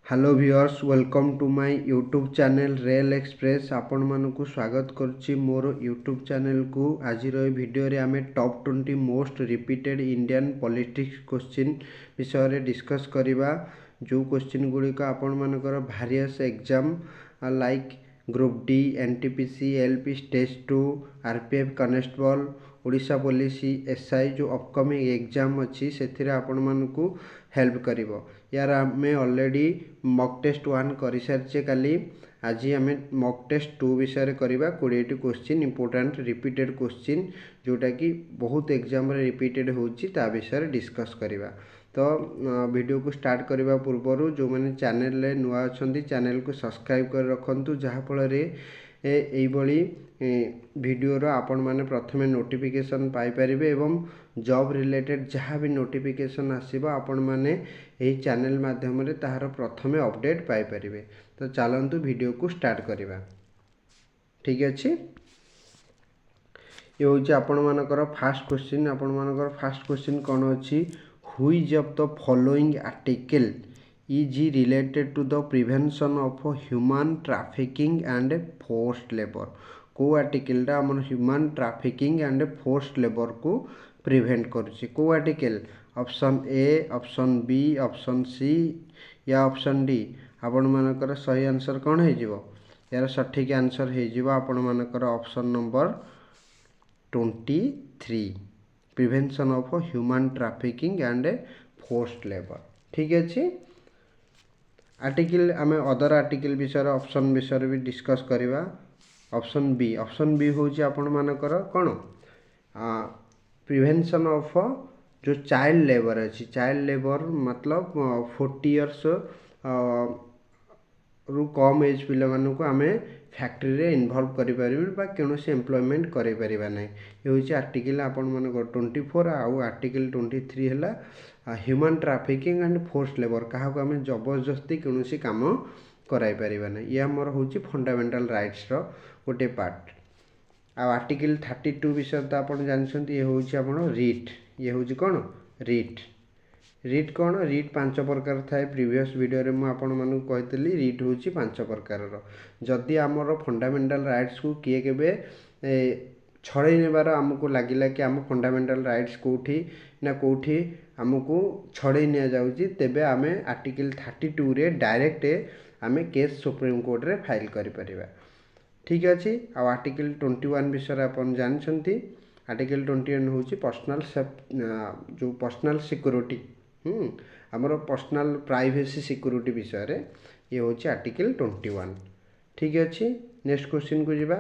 Hello viewers welcome to my YouTube channel rail express आपण मानकु स्वागत करछि मोर यूट्यूब चैनल को। आज वीडियो रे आमे top 20 most repeated Indian politics question विषय रे डिस्कस करिबा। जो क्वेश्चन गुडी का आपण मानकर various exam like group D NTPC LP stage 2 RPF constable Odisha police SI जो अपकमिंग एग्जाम अच्छी से आपण मानकु हेल्प करिवो। यार आमे ऑलरेडी मॉक टेस्ट 1 करि सारचे काली। आज आमे मॉक टेस्ट 2 विषय करिबा। 20 क्वेश्चन इंपोर्टेंट रिपीटेड क्वेश्चन जोटा कि बहुत एग्जाम रे रिपीटेड होची ता विषय डिस्कस करिबा। तो वीडियो को स्टार्ट करबा पूर्व जो माने चैनल रे नुआ अछंती चैनल को सब्सक्राइब कर रखंतु जहा फल रे एई बळी वीडियो रो आपण माने प्रथमे नोटिफिकेशन पाई परिबे एवं जॉब रिलेटेड जहाँ भी नोटिफिकेशन आसीबो आपण माने एही चैनल माध्यम रे ताहार प्रथमे अपडेट पाई परिबे। तो चलंतु वीडियो को स्टार्ट करिबा। ठीक अछि, ये होची आपण मानकर फर्स्ट क्वेश्चन। आपण मानकर फर्स्ट क्वेश्चन कोन अछि? Which of the following article is related to the prevention of human trafficking and forced labor? को आर्टिकल टा हमर human trafficking and forced labour को प्रिवेंट करूची? को article? Option A, option B, option C या option D? आपण मानकर सही आंसर कौन है जीवो? यार सठिक आंसर है जीवो आपण मानकर option number 23 prevention of human trafficking and forced labour. ठीक अछि, आर्टिकल आमे अदर आर्टिकल विषय ऑप्शन विषय भी डिस्कस करिबा। ऑप्शन बी होची आपण मानकर कोन? प्रिवेंशन ऑफ जो चाइल्ड लेबर अछि। चाइल्ड लेबर मतलब 40 इयर्स रु कम एज पिला मानू को आमे फैक्ट्री रे इन्वॉल्व करि परिबे बा कोनोसी एम्प्लॉयमेंट करि परिबा नै। ये होची आर्टिकल आपण मानकर 24 आउ आर्टिकल 23 हला human trafficking and forced labour. कहा को आमे जबरदस्ती कोनोसी काम कराई परिबा नै। ये हमर होची फंडामेंटल राइट्स रो गोटे पार्ट। आ आर्टिकल 32 विषय तो आपण जानछंती। ये होची आपण रीट। ये होची कोन? रीट। रीट कोन? रीट 5 प्रकार थाए। प्रीवियस वीडियो रे म आपण मानु कहतली रीट होची 5 प्रकार रो। जदि हमर फंडामेंटल राइट्स को किए केबे छड़े नेबार हमको लागिला कि हम फंडामेंटल राइट्स कोठी ना कोठी हमको छड़े निया जाउची, तेबे आमे आर्टिकल 32 रे डायरेक्ट आमे केस सुप्रीम कोर्ट रे फाइल करि परिबा। ठीक अछि, आ आर्टिकल 21 विषय अपन जानछंती। आर्टिकल 21 होची पर्सनल जो पर्सनल सिक्योरिटी हमर पर्सनल प्राइवेसी सिक्योरिटी विषय रे ये होची आर्टिकल 21। ठीक अछि, नेक्स्ट क्वेश्चन को जिबा।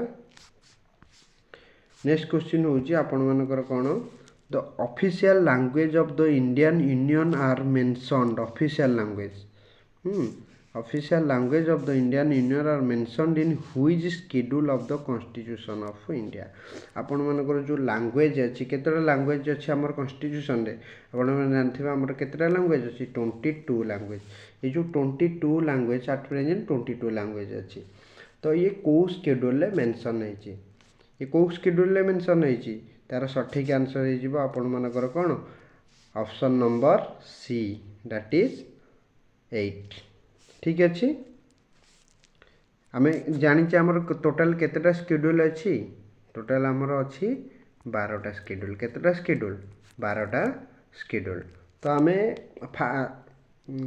नेक्स्ट क्वेश्चन होची आपण मानकर कोन? The official language of the Indian union are mentioned. Official language official language of the Indian union are mentioned in which schedule of the constitution of India? आपण मानकर जो language अछि, केतरा लैंग्वेज अछि हमर कॉन्स्टिट्यूशन रे? आपण माने जानथिबा हमर केतरा लैंग्वेज अछि? 22 लैंग्वेज। ये जो 22 लैंग्वेज एट प्रेजेंट 22 लैंग्वेज अछि। तो ये को शेड्यूल ले मेंशन है? ये को शेड्यूल ले मेंशन है? तार सठिक आंसर है जीवो आपण मानकर कोन? Option number C, that is 8। ठीक अछि, आमे जानिचे हमर टोटल केतेटा शेड्यूल अछि? टोटल हमर अछि 12टा शेड्यूल। केतेटा शेड्यूल? 12टा शेड्यूल। तो आमे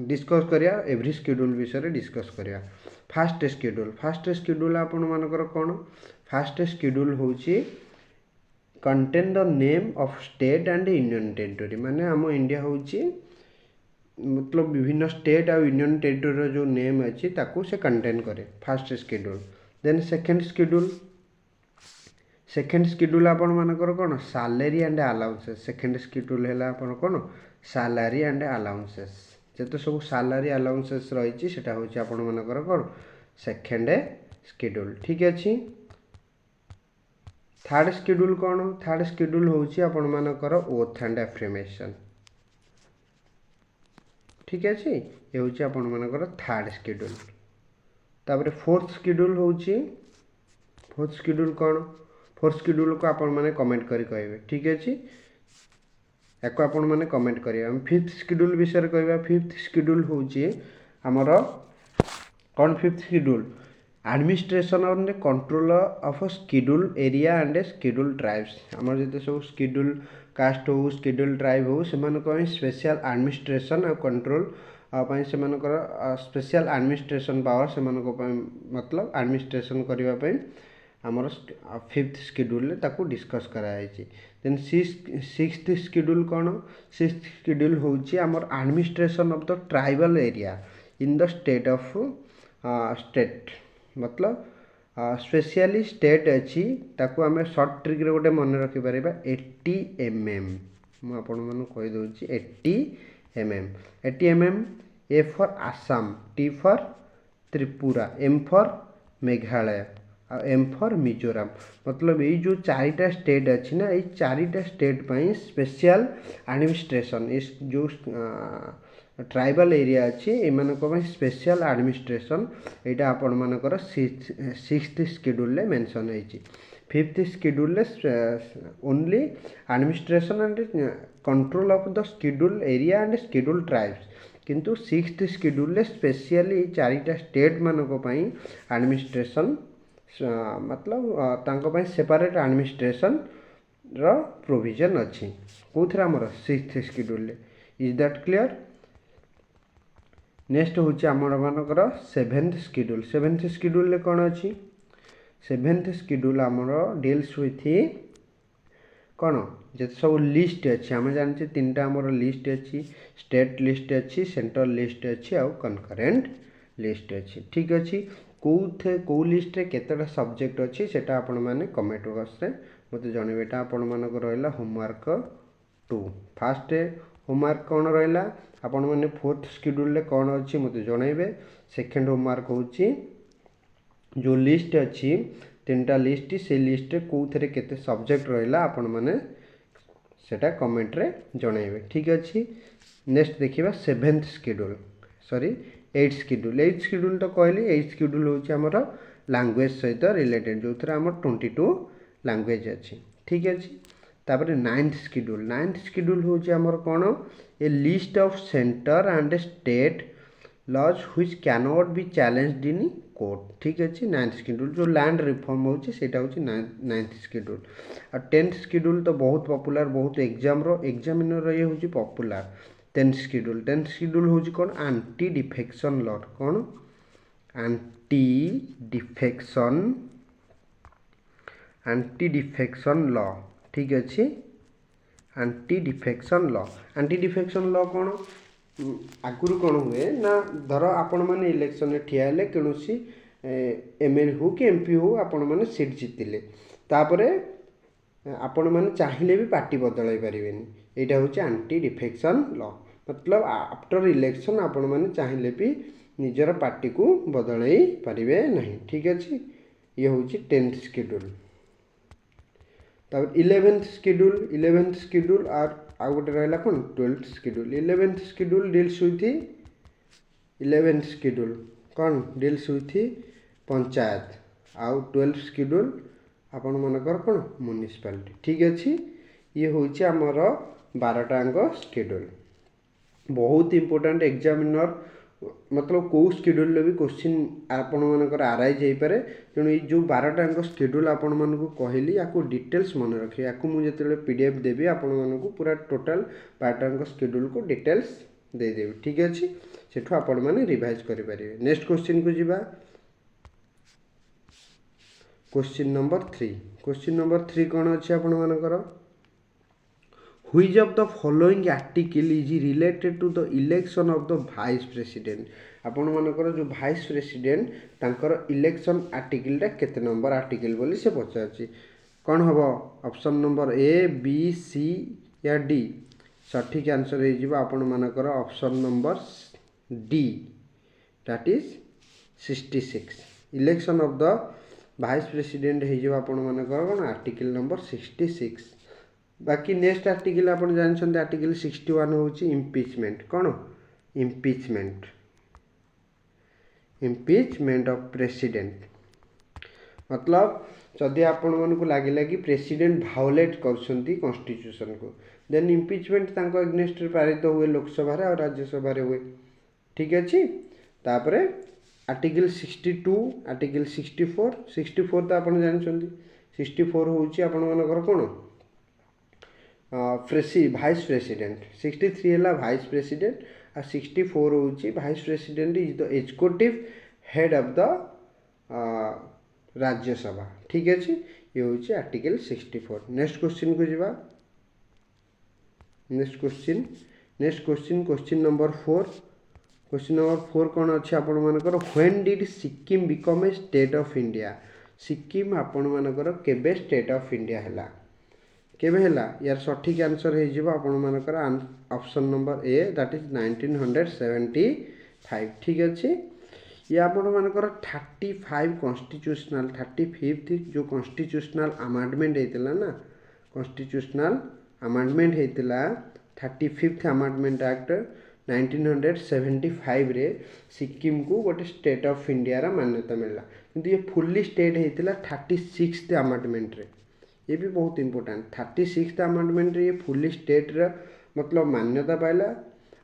डिस्कस करिया एवरी शेड्यूल विषय डिस्कस करिया। फर्स्ट शेड्यूल आपण मानकर कोन? फर्स्ट शेड्यूल होची contain the name of state and union territory. माने हम इंडिया होची मतलब विभिन्न स्टेट और यूनियन टेरिटरी जो नेम अछि ताकू से कंटेन करे। First schedule. Then second schedule आपण मानकर कोन? Salary and allowances. Second schedule हैला आपण कोन? Salary and allowances. जेते सब सैलरी अलाउंसेस रहिछि सेटा होछि आपण मानकर कोन? Second schedule. ठीक अछि, थर्ड शेड्यूल कोन? थर्ड शेड्यूल होछि आपण मानकर ओथ एंड एफर्मेशन। ठीक अछि, ये होछि आपण मानकर थर्ड शेड्यूल। तापर फोर्थ शेड्यूल होछि, फोर्थ शेड्यूल कोन? फोर्थ शेड्यूल को आपण माने कमेंट करि कहबे। ठीक अछि, एको आपण माने कमेंट करिया। हम फिफ्थ शेड्यूल विषय कहबा। फिफ्थ शेड्यूल होछि हमर कौन fifth schedule administration on the control of schedule area and schedule tribes आम जिते सब शेड्यूल कास्ट हो शेड्यूल ट्राइब हो से स्पेशल एडमिनिस्ट्रेशन और कंट्रोल से स्पेशल एडमिनिस्ट्रेशन पावर से मतलब एडमिनिस्ट्रेशन करने आमर फिफ्थ शेड्यूल ताकू डिस्कस कराई देन सिक्स्थ शेड्यूल कौन सिक्स्थ शेड्यूल होची आमर administration of the tribal area in the state of state मतलब स्पेशली स्टेट अच्छी ताकू आम सर्ट ट्रिक गोटे मन रखिपर 80 mm मुझे कहीदे 80 mm 80 mm A for Assam T for Tripura M for Meghalaya M for Mizoram मतलब ये जो चारिटा स्टेट अच्छी ना ये चारिटा स्टेट पर स्पेशल एडमिनिस्ट्रेशन इस जो ट्राइबल एरिया अच्छी एम स्पेशल एडमिनिस्ट्रेशन यहाँ आपण मानकर सिक्स्थ शेड्यूल मेंशन होती fifth schedule only administration and control of the schedule area and schedule tribes किंतु सिक्स्थ शेड्यूल स्पेशली चारिटा स्टेट मानक एडमिनिस्ट्रेशन मतलब सेपरेट एडमिनिस्ट्रेशन रो प्रोविजन अच्छी कौन आमर sixth schedule is that clear next हूँ आमर मानकर सेवेन्थ शेड्यूल कौन अच्छी सेवेन्थ शेड्यूल आमर डील्स विथ कौन जो सब लिस्ट अच्छी आम जाने तीन टा आमर लिस्ट अच्छी स्टेट लिस्ट अच्छी सेंट्रल लिस्ट अच्छी आउ कनकरेंट लिस्ट अच्छी ठीक अच्छी कौ लिस्ट रे केतटा सब्जेक्ट अच्छी सेटा आपण माने कमेंट बॉक्स रे मते जनइबेटा आपण मानक रहला होमवर्क 2 फास्ट होमवर्क कौन रहा आपण मैंने फोर्थ शेड्यूल कौन अच्छी मते जनइबे सेकेंड होमवर्क होची जो लिस्ट अच्छी तीन टा लिस्ट से लिस्ट कौ थे केते सब्जेक्ट रहा आपण मैंने सेटा कमेंट रे जनइबे ठीक अच्छी नेक्स्ट देखिबा seventh schedule sorry eighth schedule तो कहली एट शेड्यूल होमर लैंग्वेज सहित रिलेटेड जो थे आम 22 लैंग्वेज अच्छी ठीक अच्छे तापर नाइन्थ शेड्यूल हूँ आमर कौन a list of centre and state laws which can not be challenged in court ठीक अच्छे नाइन्थ शेड्यूल जो लैंड रिफॉर्म होता नाइन्थ शेड्यूल और टेन्थ शेड्यूल तो बहुत पॉपुलर बहुत एग्जामिनर ये हूँ पॉपुलर टेन्थ शेड्यूल हूँ कौन एंटी डिफेक्शन लॉ कौन एंटी डिफेक्शन लॉ ठीक अच्छे एंटी डिफेक्शन लॉ कौन आगुरी कौन हुए ना धर आपण मैंने इलेक्शन ठिया हेले कौन एमएलए हो कि एमपी हो आपण मैंने सीट जीतिले तापरे आपण मैंने चाहिए भी पार्टी बदल पारे यहाँ हूँ एंटी डिफेक्शन लॉ मतलब आफ्टर इलेक्शन आपण मैंने चाहिए भी निजर पार्टी को बदल पारे नहीं ठीक अच्छे ये हूँ टेन्थ शेड्यूल तब इलेवेन्थ शेड्यूल और आउ गोटे रहा कौन twelfth schedule eleventh schedule deals with eleventh schedule कौन डील्स विथ पंचायत आउ ट्वेल्थ शेड्यूल आपण मानकर कौन म्युनिसिपालिटी ठीक अच्छे ये हूँ आमर 12टांग शेड्यूल बहुत इंपोर्टेंट एग्जामिनर मतलब कौ शेड्यूल भी क्वेश्चन आपण मानकर आराइज हो पारे तेणु ये जो 12टांग शेड्यूल आपण मानक कहली या डिटेल्स मन रखिए या मुझे पीडीएफ देवी आपण मानक पूरा टोटाल 12टांग शेड्यूल को डिटेल्स देदेवी ठीक अच्छे सेठू आपण मैंने रिवाइज करें नेक्स्ट क्वेश्चन को जीवा क्वेश्चन नंबर 3 कौन अच्छे आपण मानकर Which of the following article is related to the election of the vice president आपण मानकर जो vice president तांकर election article टा केते नंबर article बोली से पचारछि कौन हम option number A B C या डी सठिक आंसर हो आपण मानकर option number D that is 66 election of the vice president हो आपण मानकर कौन आर्टिकल नंबर 66 बाकी नेक्स्ट आर्टिकल आप जानते आर्टिकल 61 हूँ इम्पिचमेंट कौन इम्पिचमेंट ऑफ प्रेसिडेंट मतलब जदि आपण मानक लगे कि प्रेसिडेंट भायोलेट कर कॉन्स्टिट्यूशन को देन इम्पिचमेंट तांको एग्नेस्ट पारित हुए लोकसभा और राज्यसभा हुए ठीक अच्छे तापर आर्टिकल 62 आर्टिकल 64 64 तो आपण जानछंती 64 होउची आपण मानकर कोन भाइस प्रेसिडेंट 63 है भाइस प्रेसिडेंट और 64 होउची vice president is the executive head of the Rajya Sabha ठीक अच्छे ये हूँ आर्टिकल 64 नेक्स्ट क्वेश्चन को जीवा नेक्स्ट क्वेश्चन क्वेश्चन नंबर 4 कौन अच्छे आपण मानकर when did Sikkim become a state of India Sikkim आपण मानकर केबे स्टेट ऑफ इंडिया हैला केबे हैला यार सठिक आंसर हे जीवा आपण मानकर option number A that is 1975 ठीक अच्छे ये आपण मानकर 35 कॉन्स्टिट्यूशनल 35th जो कॉन्स्टिट्यूशनल अमेंडमेंट होता ना कॉन्स्टिट्यूशनल अमेंडमेंट होता 35th अमेंडमेंट एक्ट 1975 रे सिक्किम को गोटे स्टेट ऑफ इंडिया रा मान्यता मिलला किंतु ये फुल्ली स्टेट होता 36th अमेंडमेंट रे ये भी बहुत इंपोर्टेंट 36th अमेंडमेंट रे ये फुल्ली स्टेट रा मतलब मान्यता पाइला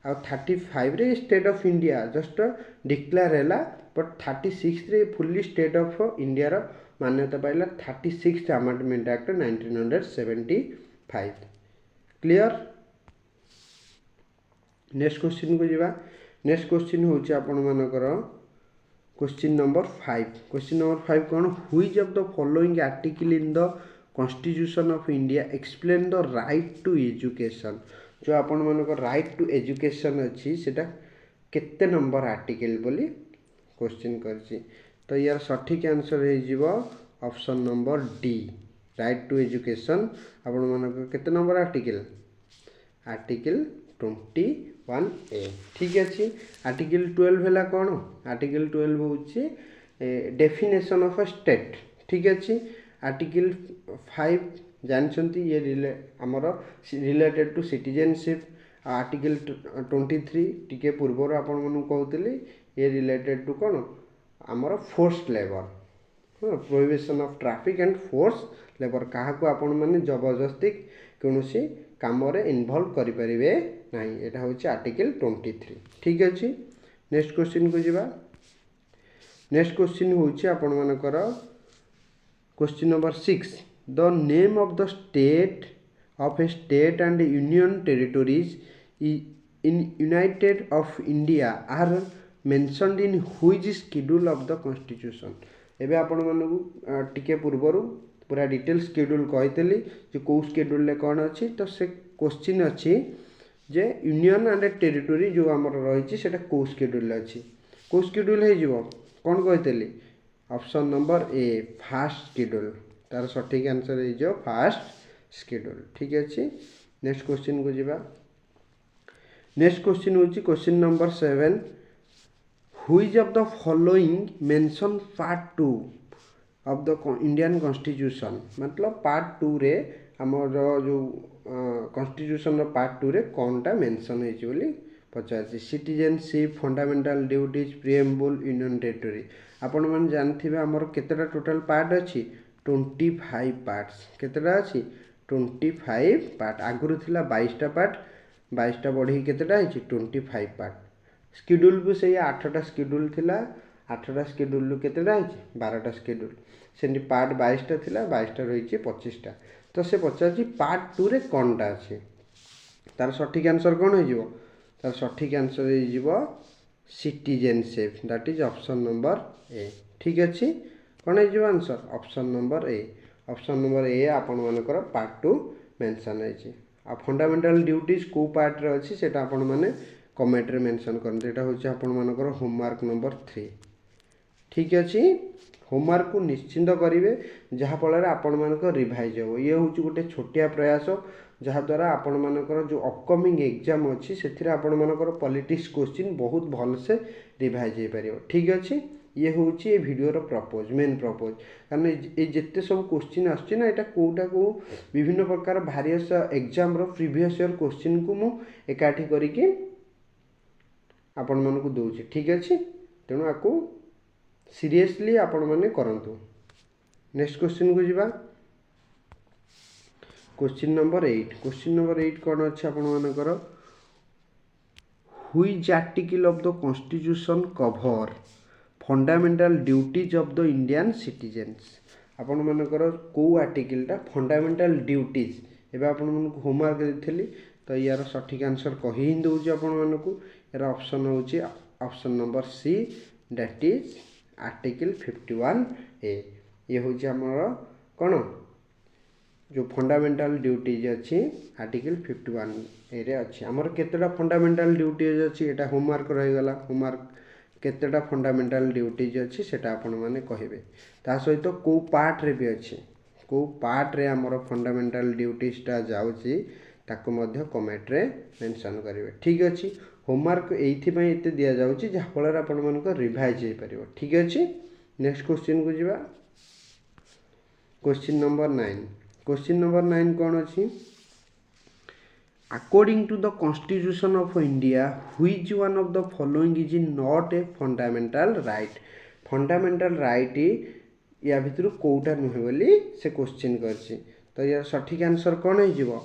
आ 35 रे state of India just declare हैला बट 36 रे फुल्ली स्टेट ऑफ इंडिया रा मान्यता पाइला 36th amendment act 1975 clear next question को जीवा नेक्स्ट क्वेश्चन होची आपण मानकर क्वेश्चन नंबर 5 कौन which of the following article in the constitution of India explain the right to education जो आपण मानकर राइट टू एजुकेशन अच्छी सेटा केते नंबर आर्टिकल बोली क्वेश्चन करछि तो यार सठिक आंसर हे जीवो option number D right to education आपण मानकर केते नंबर आर्टिकल 21A ठीक अच्छे आर्टिकल 12 है कौन आर्टिकल 12 हूँ डेफिनेशन ऑफ अ स्टेट ठीक अच्छे आर्टिकल 5 जानते ये आमर रिलेटेड टू सिटीजनशिप आर्टिकल 23 टिके पूर्वर आपण मन कहते ये रिलेटेड टू कौन आमर forced labour prohibition of traffic and force labour क्या आपण मैंने जबरदस्ती कौन काम इनवॉल्व करें ना यहाँ हूँ आर्टिकल 23 ठीक अच्छे नेक्स्ट क्वेश्चन को जीवा नेक्स्ट क्वेश्चन हूँ आपण मानकर question number 6 the name of the state of a state and union territories in united of India are mentioned in which schedule of the constitution एबे आपण मानकू टिके पूर्वरु पूरा डिटेल शेड्यूल कहते जो कौ शेड्यूल कौन अच्छी तो से क्वेश्चन अच्छी जे यूनियन एंड टेरिटोरी जो आमर रही है कौ शेड्यूल अच्छी कौ शेड्यूल हो कौन कहते ऑप्शन नंबर ए फास्ट शेड्यूल तार सठिक आंसर हो फास्ट शेड्यूल ठीक अच्छे नेक्स्ट क्वेश्चन को जीवा नेक्स्ट क्वेश्चन हूँ question number 7 which of the following mention part 2 of the Indian constitution मतलब पार्ट 2 रे आमर जो कॉन्स्टिट्यूशन पार्ट 2 रे कौनटा मेंशन होली पचार citizenship fundamental duties preamble union territory आपण मैंने जानते आमर केतेटा टोटल पार्ट अच्छी 25 पार्ट्स केतेटा अच्छी 25 पार्ट आगुरी थिला 22टा पार्ट 22टा बढ़ी केतेटा है 25 पार्ट शेड्यूल भी से 8टा शेड्यूल थिला 8टा शेड्यूल केतेटा है 12टा शेड्यूल से पार्ट 22टा थिला 22टा रही 25टा तो से पचार पार्ट 2 रे कौनटा अच्छे तार सठिक आंसर कौन हो तार सठिक आंसर हो citizenship that is option number ए ठीक अच्छे कौन हो आंसर ऑप्शन नंबर ए आपण मानकर पार्ट 2 मेंशन है आ फंडामेंटल ड्यूटीज को पार्ट रे अच्छी सेटा आपण माने कमेंट रे मेंशन करते एटा होची आपण मानकर होमवर्क नंबर 3 ठीक अच्छे होमवर्क को निश्चिंत करेंगे जहाँफल आपण मानकर रिवाइज हो ये हूँ गोटे छोटिया प्रयास जहाँद्वारा आपण मानकर जो अपकमिंग एग्जाम अच्छी से आपण मानकर पॉलिटिक्स क्वेश्चन बहुत भलसे रिवाइज हो पार ठीक अच्छे ये हूँ ये वीडियोर प्रपोज मेन प्रपोज कारण ये जिते सब क्वेश्चन आसना यहाँ कौटा कौ विभिन्न प्रकार भारियस एग्जाम प्रीवियस ईयर क्वेश्चन को मुझे एकाठी करके आपण मानक दूसरी ठीक अच्छे तेणु आपको सीरियसली आपण माने करंतु नेक्स्ट क्वेश्चन को जीवा क्वेश्चन नंबर 8 कौन अच्छे आपण मानकर which article of the constitution cover fundamental duties of the Indian citizens आपण मानकर को आर्टिकलटा फंडामेंटल ड्यूटीज एवं आपण मानक होमवर्क देथिली तो यार सठिक आंसर कहि ही दउछि आपण मानकू यार ऑप्शन होछि option number C that is article 51 A ये होछि हमर कोन जो फंडामेंटल ड्यूटीज अच्छी आर्टिकल 51 ए रे अच्छी हमर केतेटा फंडामेंटल ड्यूटीज अच्छी एटा होमवर्क रहि गला होमवर्क केतेटा फंडामेंटल ड्यूटीज अच्छी सेटा आपण माने कहिबे ता सहित को पार्ट रे भी अच्छी को पार्ट रे हमर फंडामेंटल ड्यूटीजटा जाउची ताको मध्य कमेंट रे मेंशन करिवे ठीक अछि होमवर्क एथि पय एते दिया जाउची जहा फल रे आपण मानको रिवाइज हे परिबो ठीक अछि नेक्स्ट क्वेश्चन को जिबा क्वेश्चन नंबर 9 क्वेश्चन नंबर 9 कौन अच्छी according to the constitution of India which one of the following is not a fundamental right fundamental right या भितर कोटा नुहे बोली से क्वेश्चन करछि तो यार सठिक आंसर कौन है जीवो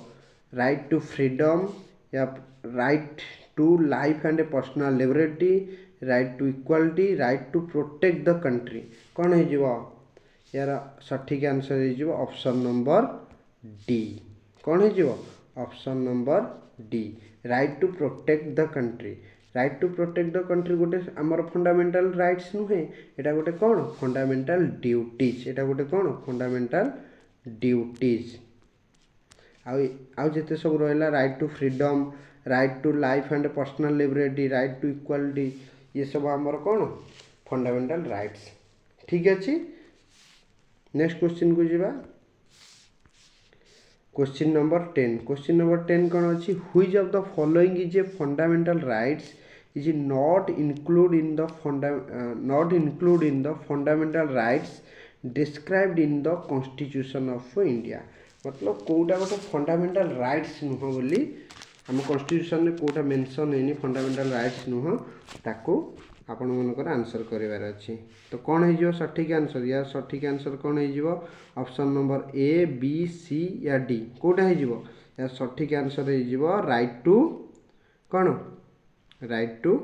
राइट टू फ्रीडम या right to life and personal liberty right to equality right to protect the country कौन है जीवो यार सठिक आंसर हो ऑप्शन नंबर डी कौन हो option number D right to protect the country right to protect the country गोटे आमर फंडामेंटल राइट्स नुहे एटा गोटे कौन फंडामेंटल ड्यूटीज एटा गोटे कौन फंडामेंटल ड्यूटीज आउ जेते सब रहला right to freedom right to life and personal liberty right to equality ये सब आमर कौन फंडामेंटल राइट्स ठीक अच्छे नेक्स्ट क्वेश्चन को जीवा क्वेश्चन नंबर 10 कौन अच्छी which of the following is a fundamental rights is not include in the fundamental rights described in the constitution of India मतलब कोटा गोटे फंडामेंटल राइट्स नुह बोली आम कॉन्स्टिट्यूशन में कोटा मेंशन हैनी फंडामेंटल राइट्स नुह ताको आपण मनकर आंसर करिवार अछि तो कौन है सठिक आंसर या सठिक आंसर कौन है option number A B C या डी कोटा है या सठिक आंसर है राइट टू कौन राइट टू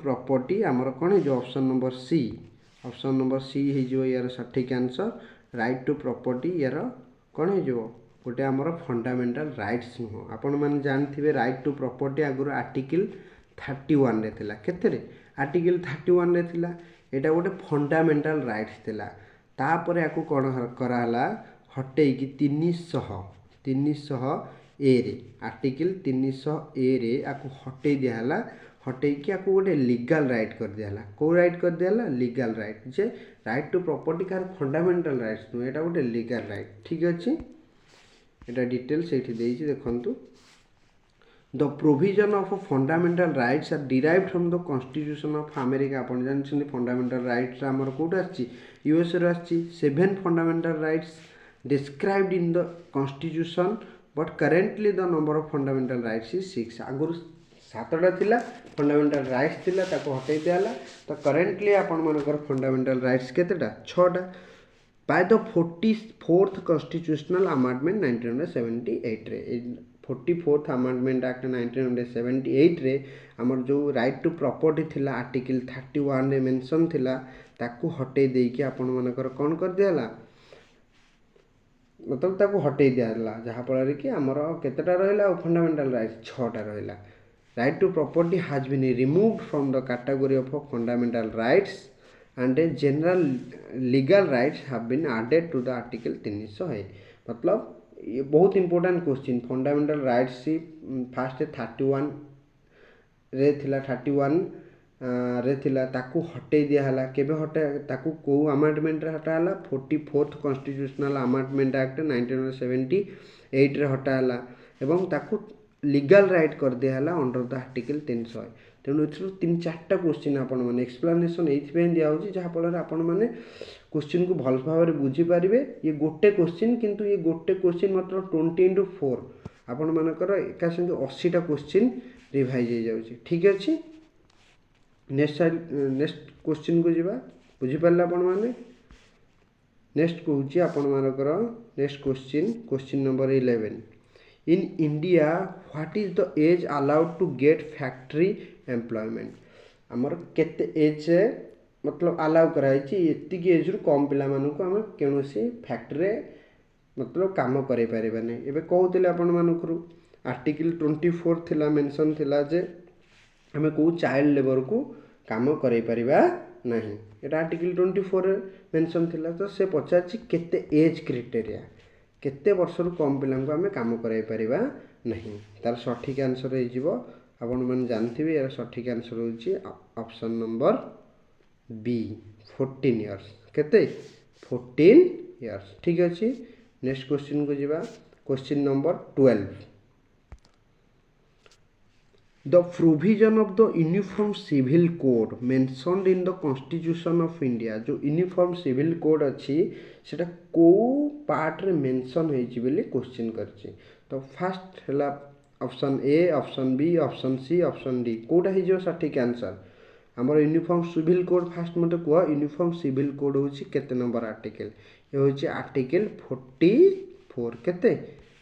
प्रॉपर्टी आमर कौन है ऑप्शन नंबर सी है यार सठिक आंसर राइट टू प्रॉपर्टी यार कौन है गोटे आमर फंडामेंटल राइट्स नुह आपण मैंने जानते राइट टू प्रॉपर्टी आगुरी आर्टिकल 31 रे थिला केते रे आर्टिकल 31 रे थिला एटा गोटे फंडामेंटल राइट्स थिला तापर याकू कोन कराला हटेई कि 300 ए रे आर्टिकल 300 ए रे आकू हटेई दियाला हटेई कि आकू गोटे लीगल राइट कर दियाला को राइट कर दियाला लीगल राइट जे राइट टू प्रॉपर्टी कार फंडामेंटल राइट्स नु एटा गोटे लीगल राइट ठीक अछि एटा डिटेल्स एठी देइछि देखंतु the provision of fundamental rights are derived from the constitution of America आपण जानछन फंडामेंटल राइट्स हमर कोट आछि यूएस रे आछि 7 fundamental rights described in the constitution but currently the number of fundamental rights is 6 आगुर 7टा थिला फंडामेंटल राइट्स थिला ताको हटेइ दियाला तो करेंटली आपण मनकर फंडामेंटल राइट्स केतेटा 6टा by the 44th constitutional amendment 1978 रे 44th amendment act 1978 रे हमर जो राइट टू प्रॉपर्टी थिला आर्टिकल 31 रे मेंशन थिला ताकू हटेई देई कि आपण मनकर कोन कर दियाला मतलब ताकू हटेई दियाला जहा फल कि हमर केतेटा रहला फंडामेंटल राइट्स 6टा रहला right to property has been removed from the category of fundamental rights and a general legal rights have been added to the article 300 है मतलब ये बहुत इंपोर्टेंट क्वेश्चन फंडामेंटल राइट्स सी फास्ट 31 रे थिला 31 रे थिला ताकू हटेई दिया हला केबे हटे ताकू को अमेंडमेंट रे हटा हला 44th कॉन्स्टिट्यूशनल अमेंडमेंट एक्ट 1978 रे हटा हला एवं ताकू लीगल राइट कर दिया हला अंडर द आर्टिकल 300 तेणु ए 3-4टा क्वेश्चन आपण माने एक्सप्लेनेशन एथि दिया होची जहा फल आपण माने क्वेश्चन को भल भाव बुझी पारिबे ये गोटे क्वेश्चन किंतु ये गोटे क्वेश्चन मात्र 20x4 आपण मानकर एका संगे 80टा क्वेश्चन रिवाइज हो जाउची ठीक अछि नेक्स्ट क्वेश्चन को जीवा बुझी पारला आपण माने नेक्स्ट कहूची आपण मानकर next question number 11 in India what is the age allowed to get factory employment आमर केते एज मतलब अलाउ कराई एतिक एज रु कम पिला मानक आम कौन फैक्ट्री मतलब काम करे परिबा नै एबे कहउतिले आपण मानकरू आर्टिकल 24 थिला मेंशन थिला जे हमें को चाइल्ड लेबर को काम करे परिबा नहीं एटा आर्टिकल 24 मेंशन थिला तो से पचाची केते एज क्राइटेरिया केते वर्ष रु कम पिला को आमे काम करे परिबा नहीं तार सठिक आंसर हे जिवो आपण मन जानथिबे यार सठिक आंसर होची ऑप्शन नंबर बी 14 इयर्स केते 14 इयर्स ठीक अछि नेक्स्ट क्वेश्चन को जिबा question number 12 The provision of the Uniform Civil Code mentioned in the Constitution of India जो Uniform Civil Code अच्छी सेटा को पार्ट रे मेंशन होइछि बोली क्वेश्चन करछि तो फर्स्ट हला option A option B option C option D कोटा हे जो सठिक आंसर हमर यूनिफॉर्म सिविल कोड फर्स्ट मते को यूनिफॉर्म सिविल कोड होछि केते नंबर आर्टिकल ये होछि आर्टिकल 44 केते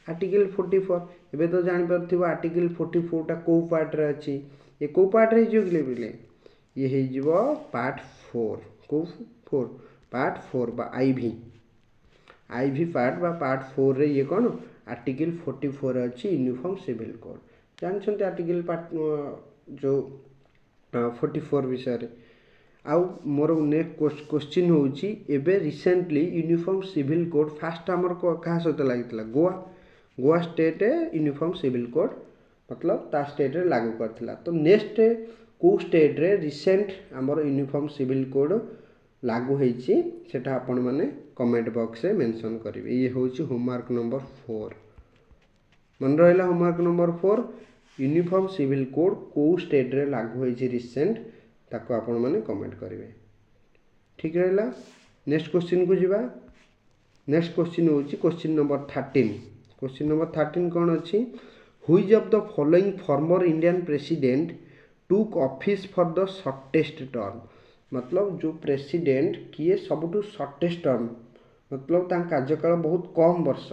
आर्टिकल 44 एबे तो जानि परथिबो आर्टिकल 44 टा को पार्ट रे अछि ये को पार्ट रे जो गेले ये हे जिवो पार्ट 4 को 4 पार्ट 4 बा आईवी पार्ट बा पार्ट 4 रे ये कोन आर्टिकल 44 अछि यूनिफॉर्म सिविल कोड जान छथि आर्टिकल पार्ट जो 44 विषय रे आउ मोर नेक्स्ट क्वेश्चन होउची एबे recently uniform civil code first हमर कहा सहित लागितला Goa state uniform civil code मतलब ता स्टेट रे लागू करथिला तो नेक्स्ट को स्टेट रे रिसेंट हमर यूनिफॉर्म सिविल कोड लागू होईची सेटा आपण माने कमेंट बॉक्स रे मेंशन करिवे ये होउची होमवर्क नंबर 4 मन रहला homework number 4 uniform civil code को स्टेट रे लागू होईची रिसेंट ताको आपण माने कमेंट करिवे ठीक रहला नेक्स्ट क्वेश्चन को जिबा नेक्स्ट क्वेश्चन होउची क्वेश्चन नंबर 13 क्वेश्चन नंबर 13 कौन अच्छी which of the following former Indian president took office for the shortest term मतलब जो प्रेसिडेंट किए सबुठु शॉर्टेस्ट टर्म मतलब ता कार्यकाल बहुत कम वर्ष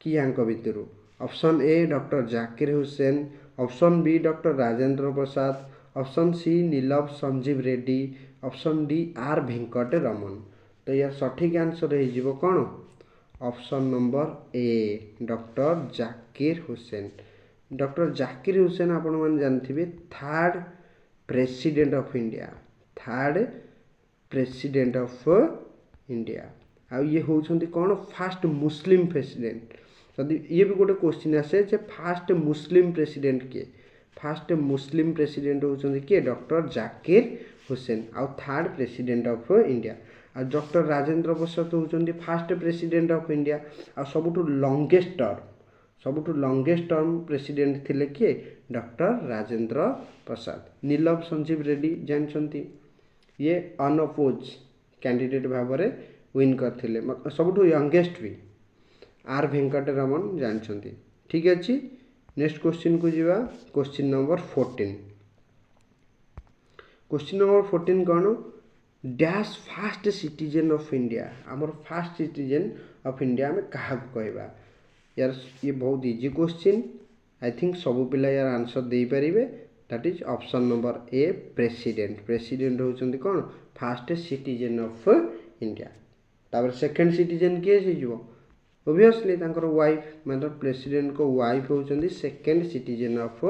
कि यांक भितरु option A doctor Zakir Hussain option B doctor Rajendra Prasad option C Neelam Sanjiva Reddy option D R Venkataraman तो यार सठिक आंसर हे जिवो कोन option number A doctor Zakir Hussain आपण मन जानथिबे थर्ड प्रेसिडेंट ऑफ इंडिया आ ये होउछंती कोन फर्स्ट मुस्लिम प्रेसिडेंट जदि ये भी गोटे क्वेश्चन आसे जे फर्स्ट मुस्लिम प्रेसिडेंट होउछंती के डॉक्टर जाकिर हुसैन आ थर्ड प्रेसिडेंट ऑफ इंडिया आ डॉक्टर राजेंद्र प्रसाद होउछंती फर्स्ट प्रेसिडेंट ऑफ इंडिया आ सबुठु लॉन्गेस्ट टर्म प्रेसिडेंट थिले के डॉक्टर राजेंद्र प्रसाद नीलभ संजीव रेड्डी जानछंती ये अनअपोज कैंडिडेट भाबरे विन करथिले सबुठु यंगेस्ट भी आर वेंकट रमन जानछंती ठीक अछि नेक्स्ट क्वेश्चन को जिबा क्वेश्चन नंबर 14 कोन dash first citizen of India आमर फास्ट सिटीजन ऑफ इंडिया में कहा कहबा यार ये बहुत इजी क्वेश्चन आई थिंक सब पिला यार आंसर दे परिबे that is option number A president होचंती कोन फास्ट सिटीजन ऑफ इंडिया तापर सेकंड सिटीजन के से जो ऑब्वियसली तांकर वाइफ मतलब प्रेसिडेंट को वाइफ होचंती second citizen of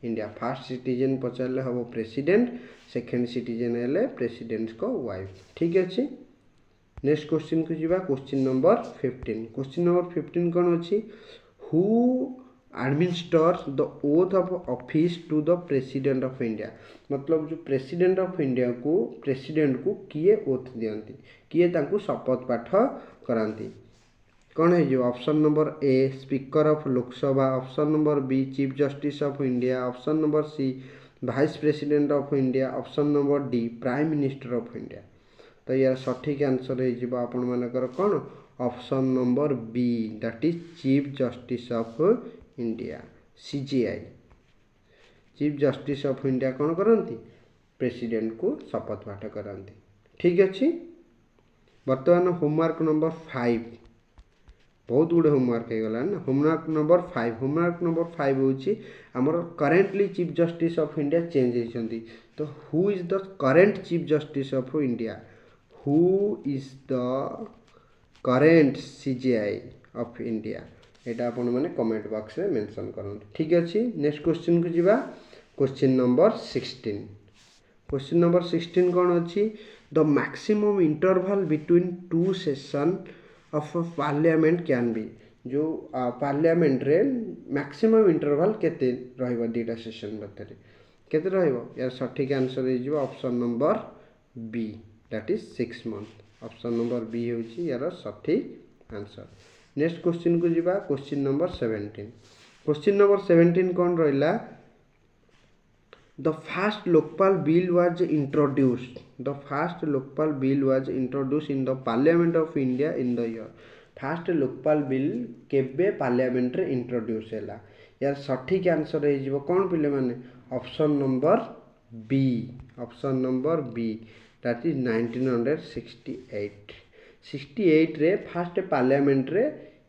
India first citizen पचारले हबो प्रेसिडेंट सेकंड सिटीजन हेले प्रेसिडेंट को वाइफ ठीक अछि नेक्स्ट क्वेश्चन को जिबा क्वेश्चन नंबर 15 कोन अछि who administers the oath of office to the president of India मतलब जो प्रेसिडेंट ऑफ इंडिया को प्रेसिडेंट को किए ओथ दियंती किए तांको शपथ पाठ करांती कौन है जो option number A speaker of Lok Sabha option number B chief justice of India option number C vice president of India option number D prime minister of India तो यार सठिक आंसर है जिबा आपण मानकर कोन option number B that is chief justice of India CJI chief justice of India कौन करती प्रेसिडेंट को शपथ पाठ करती ठीक अच्छे बर्तमान होमवर्क नंबर 5 बहुत गुड़े होमवर्क हो गला ना। होमवर्क नंबर 5 होची हमर currently chief justice of India change होइछंती। तो who is the current chief justice of India, who is the current CJI of India, एटा आपण माने कमेंट बॉक्स में मेंशन करन। ठीक अछि, नेक्स्ट क्वेश्चन को जीवा। Question number 16। क्वेश्चन नंबर 16 कौन अच्छी, the maximum interval between two session of parliament can be, जो पार्लियामेंट रे मैक्सिमम इंटरवल केते रहइबो दीटा सेशन भीतर केते रहइबो, यार सठिक आंसर हे जिवो option number B, that is 6 month. Option number B होची यार सठिक आंसर। नेक्स्ट क्वेश्चन को जीवा। Question number 17। क्वेश्चन नंबर 17 कौन रहिला, the first Lokpal bill was introduced, the first Lokpal bill was introduced in the Parliament of India in the year, first Lokpal bill केबे parliament रे introduce हैला, यार सठिक answer हे जिवो कोन पिले माने option number B, option number B, that is 1968। 68 रे फर्स्ट पार्लियामेंट रे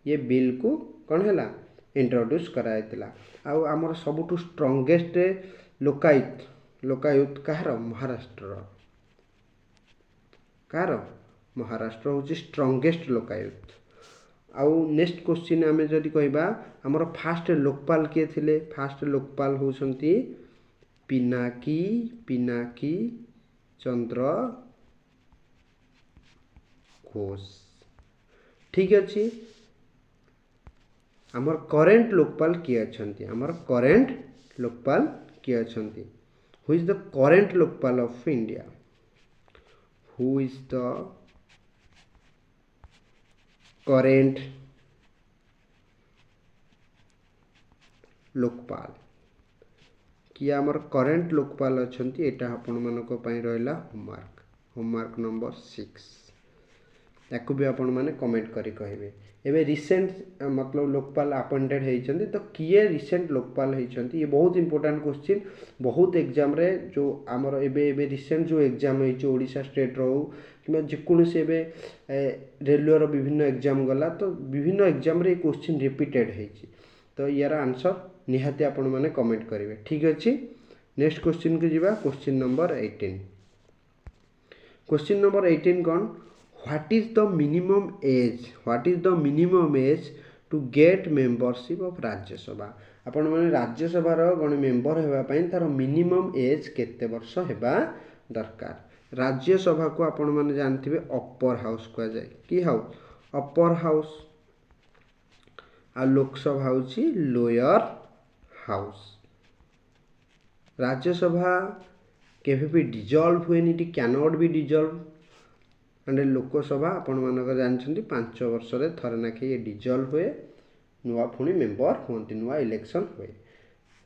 ये बिल को कोन हैला इंट्रोड्यूस कराइतला। आउ हमर सबटु स्ट्रांगेस्ट लोकायुक्त, लोकायुक्त कहार, महाराष्ट्र, कहार महाराष्ट्र हूँ स्ट्रांगेस्ट लोकायुक्त। आउ नेक्स्ट क्वेश्चन आम जदि कहबा हमर फास्ट लोकपाल किए थिले, फास्ट लोकपाल होउछंती पिनाकी, पिनाकी चंद्र घोष। ठीक अछि, हमर करेंट लोकपाल किए अछंती, हमर करेंट लोकपाल किए अछंती, who is the current Lokpal of India, who is the current Lokpal, कि हमर करेंट लोकपाल अछंती, एटा आपण मानको पई रहला होमवर्क, होमवर्क नंबर 6। याकू भी आपण माने कमेंट करी कहबे। एबे रिसेंट मतलब लोकपाल अपॉइंटेड होइछंती, तो किए रिसेंट लोकपाल होइछंती, ये बहुत इंपोर्टेंट क्वेश्चन, बहुत एग्जाम रे जो हमर एबे रिसेंट जो एग्जाम होइछ ओडिशा स्टेट रो कि जेकोन से एबे रेलवे रो विभिन्न एग्जाम गला, तो विभिन्न एग्जाम रे क्वेश्चन रिपीटेड होइछ, तो यार आंसर निहाती आपण माने कमेंट करिवे। ठीक अछि, नेक्स्ट क्वेश्चन को जीवा। Question number 18। क्वेश्चन नंबर 18 कौन, what is the minimum age, what is the minimum age to get membership of Rajya Sabha, आपण माने राज्यसभा रो गण मेंबर हेबा पई तार मिनिमम एज केते वर्ष हेबा दरकार। राज्यसभा को आपण माने जानथिबे अपर हाउस को जाय, की हाउस, अपर हाउस, आ लोकसभा होची लोअर हाउस। राज्यसभा केबे भी डिजॉल्व हुएनी, it can not be dissolve, and Lok Sabha आपण मानक जानछंती 5 वर्ष रे थरे नाखे ये डिजॉल्व हुए, नुआ पुणी मेंबर होंती, नुआ इलेक्शन हुए,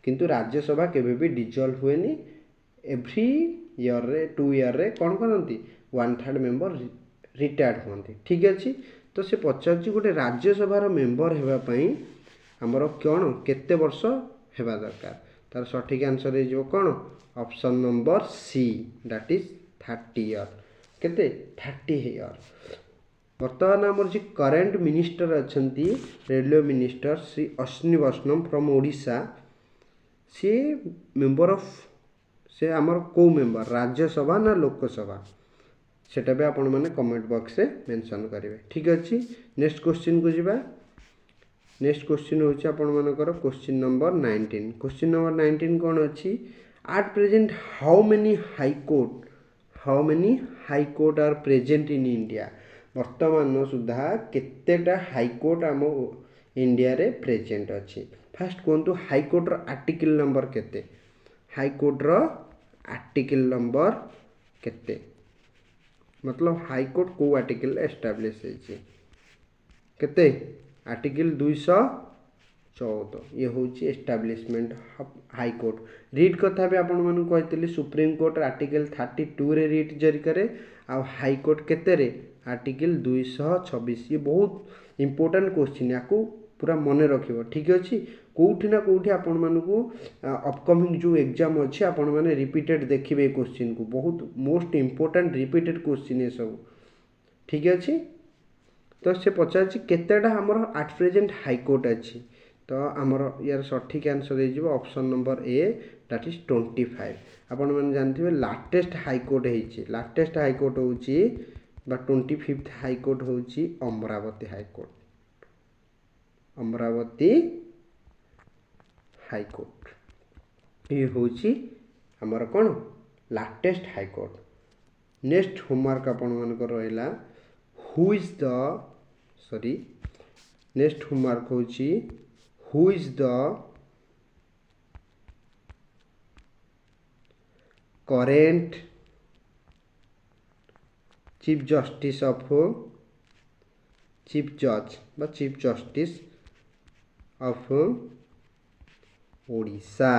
किंतु राज्यसभा केबे भी डिजॉल्व हुएनी, एवरी ईयर रे 2 ईयर रे कोन करंती 1/3 मेंबर रिटायर्ड होंती। ठीक अछि, तो से पचारची गोटे राज्यसभा रो मेंबर हेबा पई हमरो कोन केते वर्ष हेबा दरकार, तार सठिक आंसर हे जो कोन option number C, that is 30 year, केते 30 ईयर। वर्तमान हमर जी करेंट मिनिस्टर अछंती railway minister Shri Ashwini Vaishnaw from Odisha, सी मेंबर ऑफ, से हमर को मेंबर राज्यसभा ना लोकसभा, सेटा भी आपण माने कमेंट बॉक्स रे मेंशन करिवे। ठीक अछि, नेक्स्ट क्वेश्चन को जीवा। नेक्स्ट क्वेश्चन होची आपण मानकर क्वेश्चन नंबर 19। क्वेश्चन नंबर 19 कोन अछि, at present how many high court, how many high court are present in India, वर्तमान सुधा केतेटा हाई कोर्ट आम इंडिया रे प्रेजेंट अछि। फर्स्ट कोंतु हाई कोर्ट रो आर्टिकल नंबर केते, हाई कोर्ट रो आर्टिकल नंबर केते, मतलब हाई कोर्ट को आर्टिकल एस्टैब्लिश होइछि, केते आर्टिकल 214, ये होची establishment of high court. Read कथा भी आपण मानु कहतिली, सुप्रीम कोर्ट आर्टिकल 32 रे रीड जारी करे, आ हाई कोर्ट केते रे आर्टिकल 226। ये बहुत इंपोर्टेंट क्वेश्चन, याकू पूरा मने रखिबो। ठीक अछि, कोउठी ना कोउठी आपण मानकू अपकमिंग जो एग्जाम अछि आपण माने रिपीटेड देखिबे क्वेश्चन को, बहुत मोस्ट इंपोर्टेंट रिपीटेड क्वेश्चन ये सब। ठीक अछि, तो से पचार केतेटा आमर एट प्रेजेंट हाईकोर्ट अच्छी तो आमर यार सठिक आंसर हो option number A that is 25 आपण मैंने जानते लाटेस्ट हाईकोर्ट होती लाटेस्ट हाईकोर्ट होची 25th हाईकोर्ट होची अमरावती हाईकोर्ट अमरावती हाईकोर्ट ये होची आमर कौन लाटेस्ट हाईकोर्ट। नेक्स्ट होमवर्क आपण मानकर रहिला who is the sorry next homework होची who is the current chief justice of chief जज बा चीफ जस्टिस ऑफ ओडिशा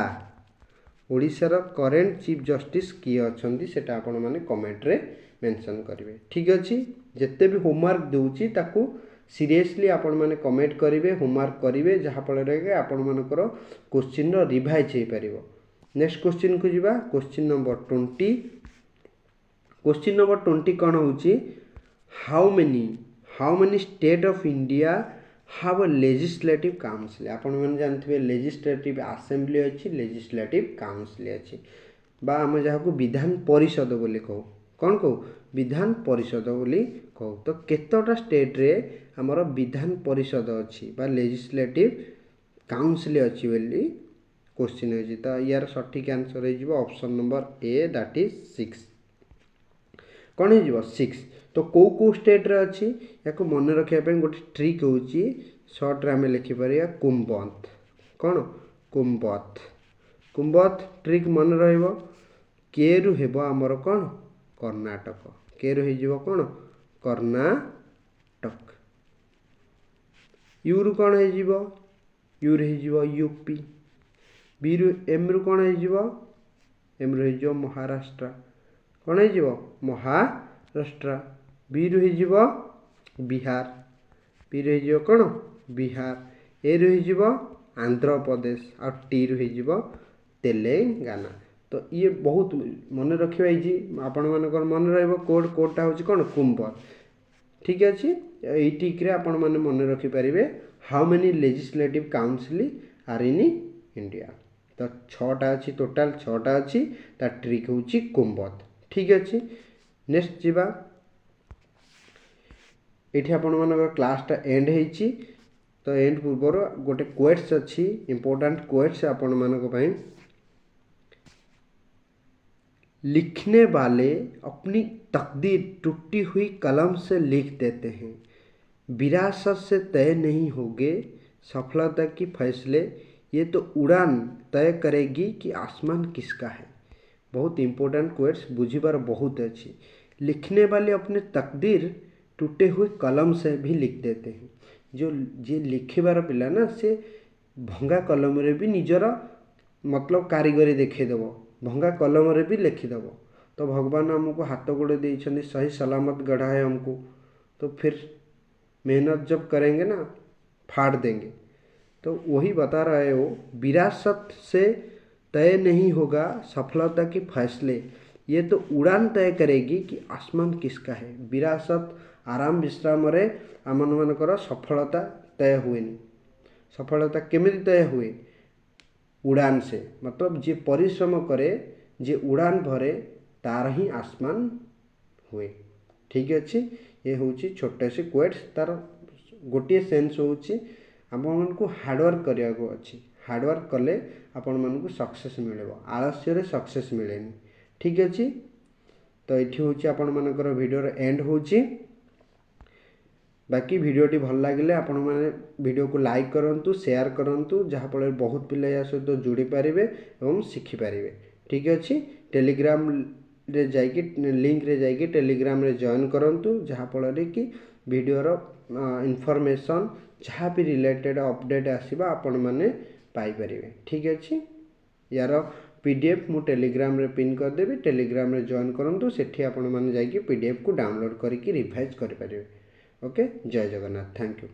ओडिशार करेंट चीफ जस्टिस किए अच्छी से आपण मैंने कमेंट रे मेंशन करेंगे ठीक अच्छे जिते भी होमवर्क दूची ताकू सीरियसली आपण मैंने कमेंट करेंगे होमवर्क करेंगे जहाँफल आपण मानकर क्वेश्चन रिवाइज हो पार। नेक्स्ट क्वेश्चन को जीवा क्वेश्चन नंबर 20 क्वेश्चन नंबर 20 कौन होची how many state of India have a legislative council आपण मैंने जानते लेजिस्लेटिव असेंबली अच्छी लेजिस्लेटिव काउंसिल अच्छी बा आम जहाँ को विधान परिषद बोली कहू कौन कहू विधान परिषद बोली कहू तो केतोटा स्टेट रे हमर विधान परिषद अच्छी बा लेजिस्लेटिव काउंसिल अच्छी बोली क्वेश्चन होची तो यार सठिक आंसर हो option number A that is 6 कौन हो 6 तो कौ स्टेट रे अच्छी या मन रखा गोटे ट्रिक होची शॉर्ट रे आम लिखिपर कुंबत कौन कुंबत कुंबत ट्रिक मन रहिबो के रु हेबो आमर कौन कर्णाटक के रु हो कौन कर्णाटक यू रु कौन हो यू रु हो यूपी बी रु एम रु कौन हो एम रु हो महाराष्ट्र कौन हो महाराष्ट्र बी रु हो बिहार बी रु हो कौन बिहार ए रु हो आंध्र प्रदेश और टी रु हो तेलंगाना तो ये बहुत मन रखा आपण मानकर मन रोड कोडटा हूँ कौन कुंबर ठीक अच्छे ये टिक्रे आपण मैंने मन रखिपारे how many legislative council are in India तो 6टा अच्छी टोटाल 6टा अच्छी ता ट्रिक हूँ कुंबत ठीक अच्छे। नेक्स्ट जीवा ये आपण मान क्लासटा एंड होती तो एंड पूर्वर गोटे क्वेट्स अच्छी इंपोर्टेंट क्वेट्स आपण मान लिखने वाले अपनी तकदीर टूटी हुई कलम से लिख देते हैं विरासत से तय नहीं होगे सफलता की फैसले ये तो उड़ान तय करेगी कि आसमान किसका है। बहुत इंपोर्टेंट क्वेट्स बुझीबार बहुत अच्छी लिखने वाले अपने तकदीर टूटे हुए कलम से भी लिख देते हैं जो जे लिखिबार पिला ना से भंगा कलम रे भी निजर मतलब कारीगरी देखेदेव भंगा कलम रे भी लिखिदेव तो भगवान हमको हाथ गोड़े देइछन्ति सही सलामत गढ़ा है हमको तो फिर मेहनत जब करेंगे ना फाड़ देंगे तो वही बता रहे हो विरासत से तय नहीं होगा सफलता के फैसले ये तो उड़ान तय करेगी कि आसमान किसका है। विरासत आराम विश्राम रे आम मानकर सफलता तय हुए सफलता केमिति तय हुए उड़ान से मतलब जे परिश्रम करे जे उड़ान भरे तार ही आसमान हुए ठीक अच्छे। ये हूँ छोटे से क्वेट्स तार गोटे सेन्स हूँ आपण को हार्डवर्क करने को अच्छी हार्डवर्क कले आपण मन को सक्सेस मिले आलस्य सक्सेस मिले ठीक अच्छे। तो ये हूँ आपण मानकर वीडियो एंड होची बाकी वीडियोटी भल लगे आपण मैंने वीडियो को लाइक करूँ शेयर करूँ जहाँफल बहुत पिला या सहित जोड़ी पारे और शिखिपारे ठीक अच्छे। टेलीग्राम रे जाइए लिंक रे जाइए टेलीग्राम रे जॉइन करूँ जहाँफल कि वीडियोर इनफॉरमेशन जहाँ भी रिलेटेड अपडेट आसवा आपण मैंने पाइपर ठीक अच्छे। यार पीडीएफ मु टेलीग्राम रे पिन करदेवी टेलीग्राम रे जॉइन करूँ सेठी आपण मैंने जाइए पीडीएफ को डाउनलोड करके रिवाइज करें। ओके जय जगन्नाथ थैंक यू।